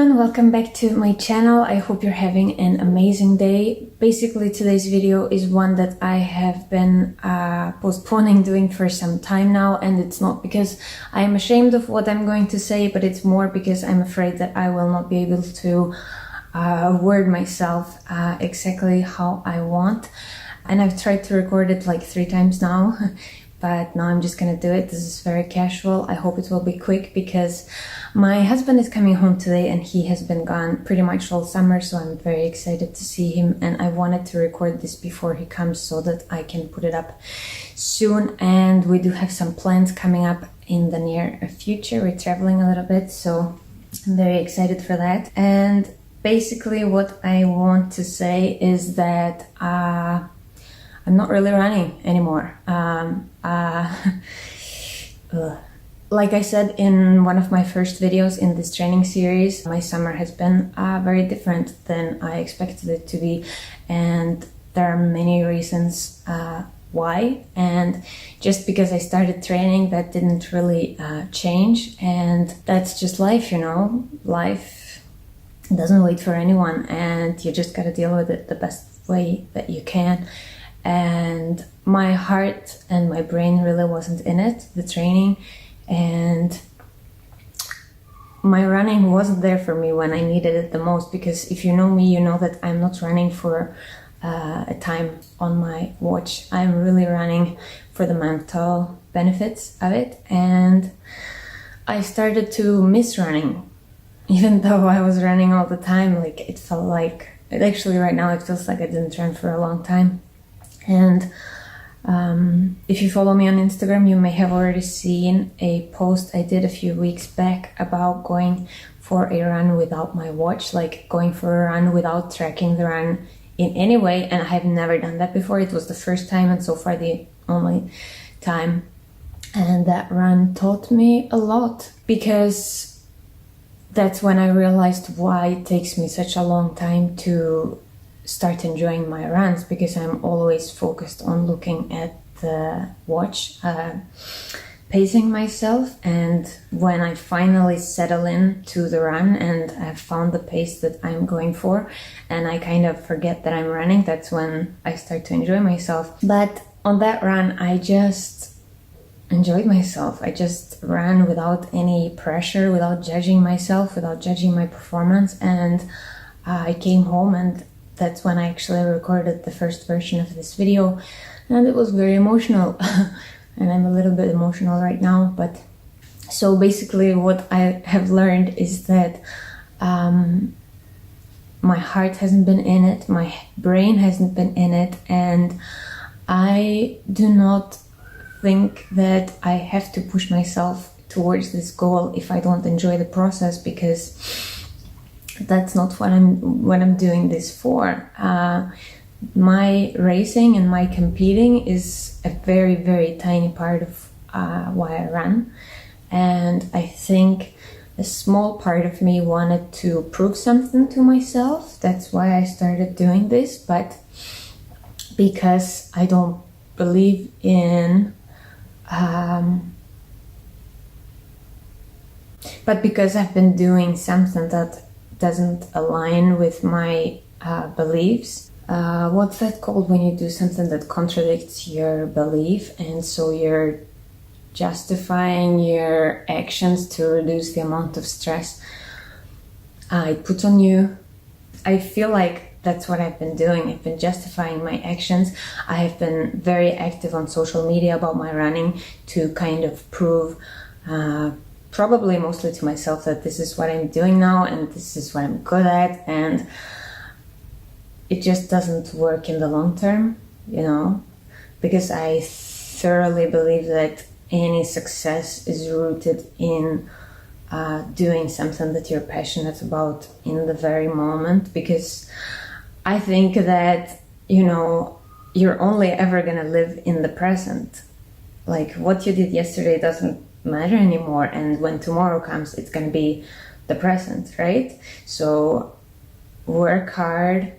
everyone, welcome back to my channel. I hope you're having an amazing day. Basically, today's video is one that I have been postponing doing for some time now, and it's not because I am ashamed of what I'm going to say, but it's more because I'm afraid that I will not be able to word myself exactly how I want. And I've tried to record it like 3 times now, but now I'm just gonna do it. This is very casual. I hope it will be quick because my husband is coming home today and he has been gone pretty much all summer, so I'm very excited to see him, and I wanted to record this before he comes so that I can put it up soon. And we do have some plans coming up in the near future. We're traveling a little bit, so I'm very excited for that. And basically what I want to say is that I'm not really running anymore. Like I said in one of my first videos in this training series, my summer has been very different than I expected it to be, and there are many reasons why. And just because I started training, that didn't really change, and that's just life, you know. Life doesn't wait for anyone, and you just gotta deal with it the best way that you can. And my heart and my brain really wasn't in it, the training, and my running wasn't there for me when I needed it the most. Because if you know me, you know that I'm not running for a time on my watch. I'm really running for the mental benefits of it, and I started to miss running. Even though I was running all the time, like it felt like, actually right now it feels like I didn't run for a long time. And if you follow me on Instagram, you may have already seen a post I did a few weeks back about going for a run without my watch, like going for a run without tracking the run in any way. And I have never done that before. It was the first time and so far the only time. And that run taught me a lot, because that's when I realized why it takes me such a long time to start enjoying my runs, because I'm always focused on looking at the watch, pacing myself. And when I finally settle in to the run and I've found the pace that I'm going for, and I kind of forget that I'm running, that's when I start to enjoy myself. But on that run, I just enjoyed myself. I just ran without any pressure, without judging myself, without judging my performance. And I came home, and that's when I actually recorded the first version of this video, and it was very emotional. And I'm a little bit emotional right now. But so basically what I have learned is that my heart hasn't been in it, my brain hasn't been in it, and I do not think that I have to push myself towards this goal if I don't enjoy the process, because that's not what I'm doing this for. My racing and my competing is a very, very tiny part of why I run. And I think a small part of me wanted to prove something to myself. That's why I started doing this. But because I don't believe in but because I've been doing something that doesn't align with my beliefs. What's that called when you do something that contradicts your belief, and so you're justifying your actions to reduce the amount of stress it puts on you? I feel like that's what I've been doing. I've been justifying my actions. I have been very active on social media about my running to kind of prove, probably mostly to myself, that this is what I'm doing now and this is what I'm good at. And it just doesn't work in the long term, you know, because I thoroughly believe that any success is rooted in doing something that you're passionate about in the very moment. Because I think that, you know, you're only ever gonna live in the present. Like what you did yesterday doesn't matter anymore, and when tomorrow comes, it's gonna be the present, right? So work hard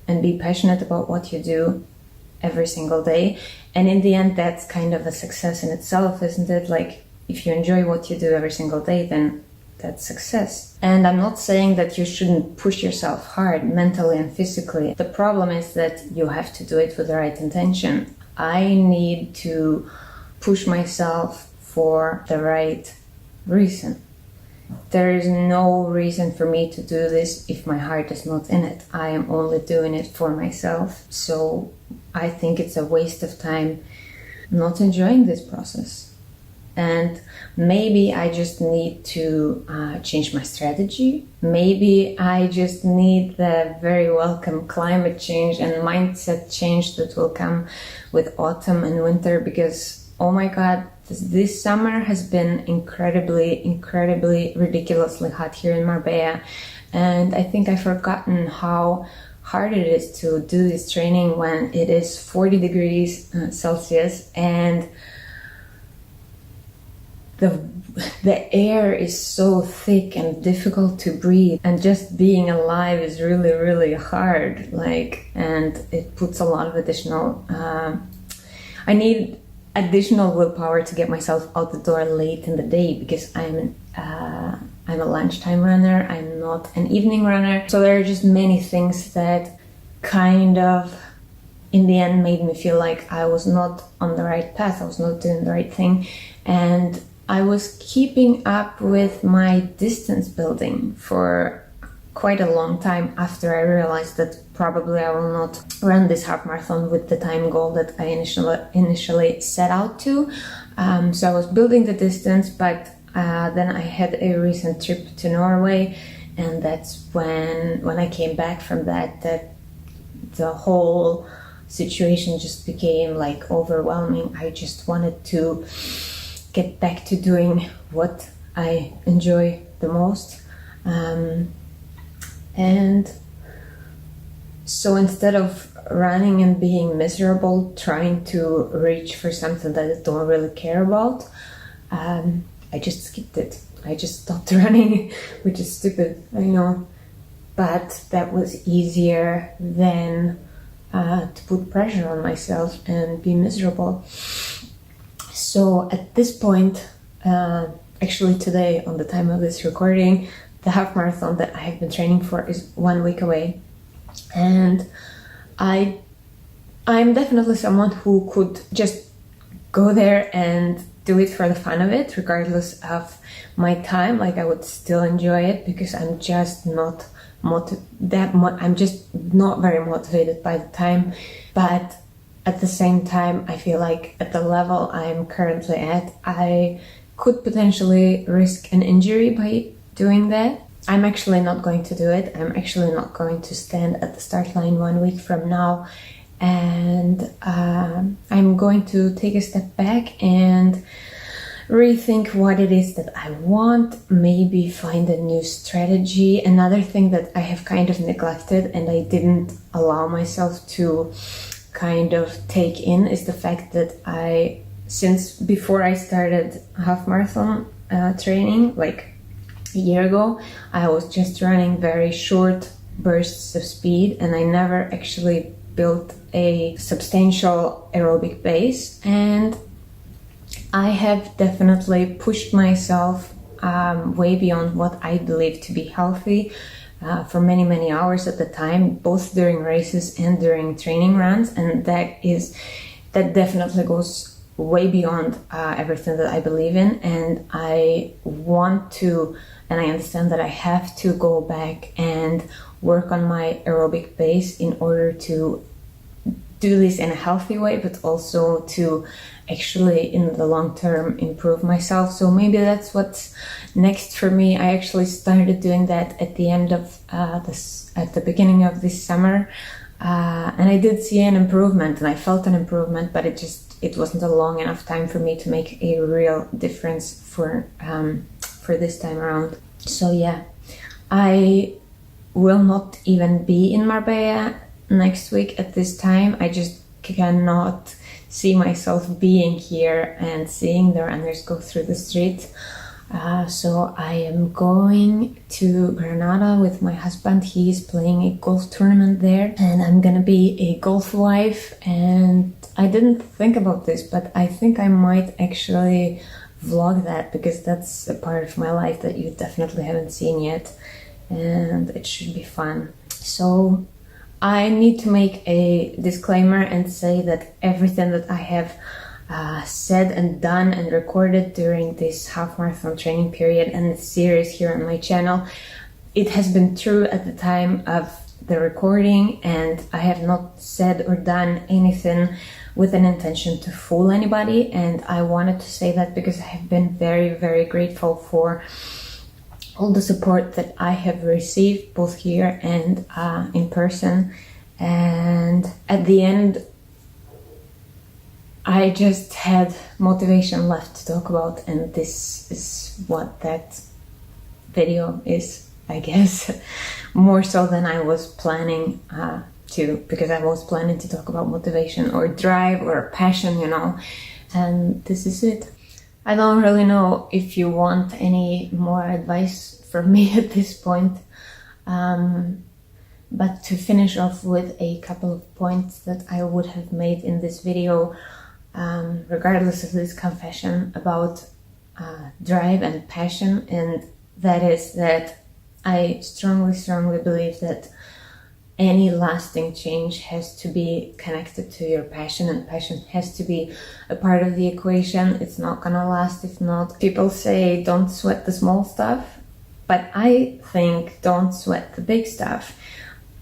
and be passionate about what you do every single day, and in the end that's kind of a success in itself, isn't it? Like if you enjoy what you do every single day, then that success. And I'm not saying that you shouldn't push yourself hard mentally and physically. The problem is that you have to do it with the right intention. I need to push myself for the right reason. There is no reason for me to do this if my heart is not in it. I am only doing it for myself. So I think it's a waste of time not enjoying this process. And maybe I just need to change my strategy. Maybe I just need the very welcome climate change and mindset change that will come with autumn and winter, because, oh my God, this summer has been incredibly, ridiculously hot here in Marbella. And I think I've forgotten how hard it is to do this training when it is 40 degrees Celsius and the air is so thick and difficult to breathe, and just being alive is really hard, and it puts a lot of additional I need additional willpower to get myself out the door late in the day, because I'm a lunchtime runner, I'm not an evening runner. So there are just many things that kind of in the end made me feel like I was not on the right path, I was not doing the right thing, and I was keeping up with my distance building for quite a long time after I realized that probably I will not run this half marathon with the time goal that I initially set out to. So I was building the distance, but then I had a recent trip to Norway, and that's when I came back from that the whole situation just became like overwhelming. I just wanted to get back to doing what I enjoy the most. And so instead of running and being miserable, trying to reach for something that I don't really care about, I just skipped it. I just stopped running, which is stupid, I know. But that was easier than to put pressure on myself and be miserable. So at this point, actually today, on the time of this recording, the half marathon that I have been training for is 1 week away. And I'm definitely someone who could just go there and do it for the fun of it, regardless of my time. Like, I would still enjoy it, because I'm just not I'm just not very motivated by the time. But at the same time, I feel like at the level I'm currently at, I could potentially risk an injury by doing that. I'm actually not going to do it. I'm actually not going to stand at the start line 1 week from now. And I'm going to take a step back and rethink what it is that I want, maybe find a new strategy. Another thing that I have kind of neglected and I didn't allow myself to kind of take in is the fact that since before I started half marathon training, like a year ago, I was just running very short bursts of speed, and I never actually built a substantial aerobic base. And I have definitely pushed myself way beyond what I believe to be healthy for many hours at the time, both during races and during training runs, and that definitely goes way beyond everything that I believe in. And I want to, and I understand that I have to go back and work on my aerobic base in order to do this in a healthy way, but also to actually in the long term improve myself. So maybe that's what's next for me. I actually started doing that at the end of at the beginning of this summer, and I did see an improvement, and I felt an improvement, but it wasn't a long enough time for me to make a real difference for this time around. So yeah, I will not even be in Marbella next week at this time. I just cannot see myself being here and seeing the runners go through the streets. So I am going to Granada with my husband. He's playing a golf tournament there, and I'm gonna be a golf wife. And I didn't think about this, but I think I might actually vlog that, because that's a part of my life that you definitely haven't seen yet, and it should be fun. So I need to make a disclaimer and say that everything that I have said and done and recorded during this half marathon training period and the series here on my channel, it has been true at the time of the recording, and I have not said or done anything with an intention to fool anybody. And I wanted to say that because I have been very, very grateful for all the support that I have received, both here and in person. And at the end, I just had motivation left to talk about, and this is what that video is, I guess. More so than I was planning to, because I was planning to talk about motivation or drive or passion, you know, and this is it. I don't really know if you want any more advice from me at this point, but to finish off with a couple of points that I would have made in this video, regardless of this confession about drive and passion, and that is that I strongly believe that any lasting change has to be connected to your passion, and passion has to be a part of the equation. It's not gonna last if not. People say don't sweat the small stuff, but I think don't sweat the big stuff.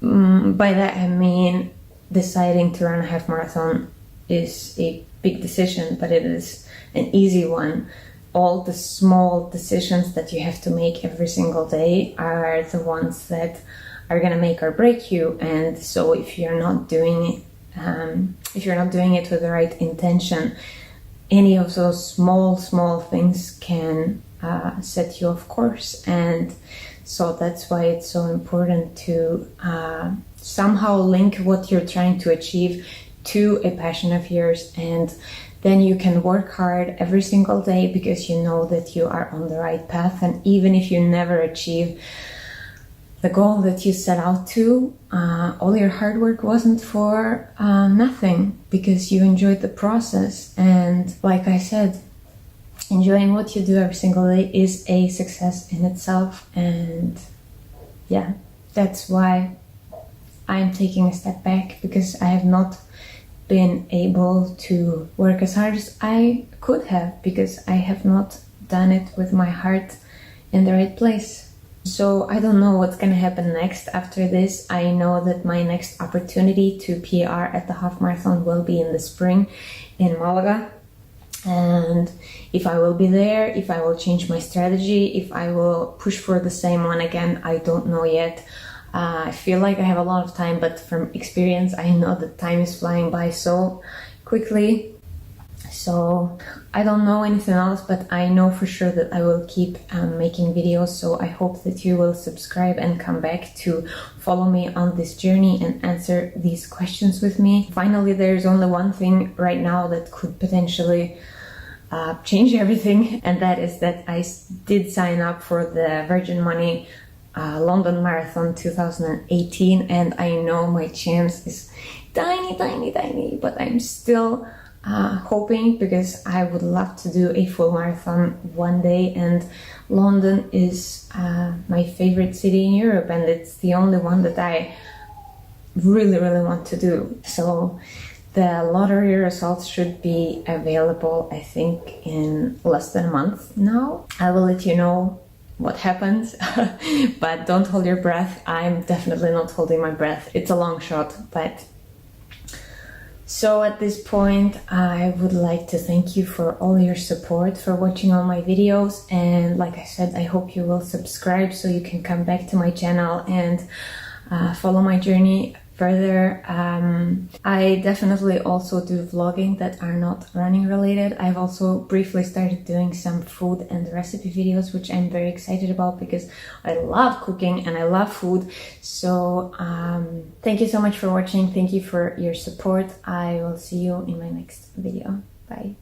By that I mean deciding to run a half marathon is a big decision, but it is an easy one. All the small decisions that you have to make every single day are the ones that are gonna make or break you. And so if you're not doing it with the right intention, any of those small things can set you off course. And so that's why it's so important to somehow link what you're trying to achieve to a passion of yours, and then you can work hard every single day because you know that you are on the right path. And even if you never achieve the goal that you set out to, all your hard work wasn't for nothing, because you enjoyed the process. And like I said, enjoying what you do every single day is a success in itself. And yeah, that's why I'm taking a step back, because I have not been able to work as hard as I could have, because I have not done it with my heart in the right place. So I don't know what's gonna happen next after this. I know that my next opportunity to PR at the half marathon will be in the spring in Malaga. And if I will be there, if I will change my strategy, if I will push for the same one again, I don't know yet. I feel like I have a lot of time, but from experience, I know that time is flying by so quickly. So I don't know anything else, but I know for sure that I will keep making videos. So I hope that you will subscribe and come back to follow me on this journey and answer these questions with me. Finally, there's only one thing right now that could potentially change everything, and that is that I did sign up for the Virgin Money London Marathon 2018, and I know my chance is tiny, but I'm still hoping, because I would love to do a full marathon one day, and London is my favorite city in Europe, and it's the only one that I really want to do. So the lottery results should be available, I think, in less than a month now. I will let you know what happens, but don't hold your breath. I'm definitely not holding my breath. It's a long shot, but so at this point, I would like to thank you for all your support, for watching all my videos, and like I said, I hope you will subscribe so you can come back to my channel and follow my journey further. I definitely also do vlogging that are not running related. I've also briefly started doing some food and recipe videos, which I'm very excited about because I love cooking and I love food. So thank you so much for watching. Thank you for your support. I will see you in my next video. Bye.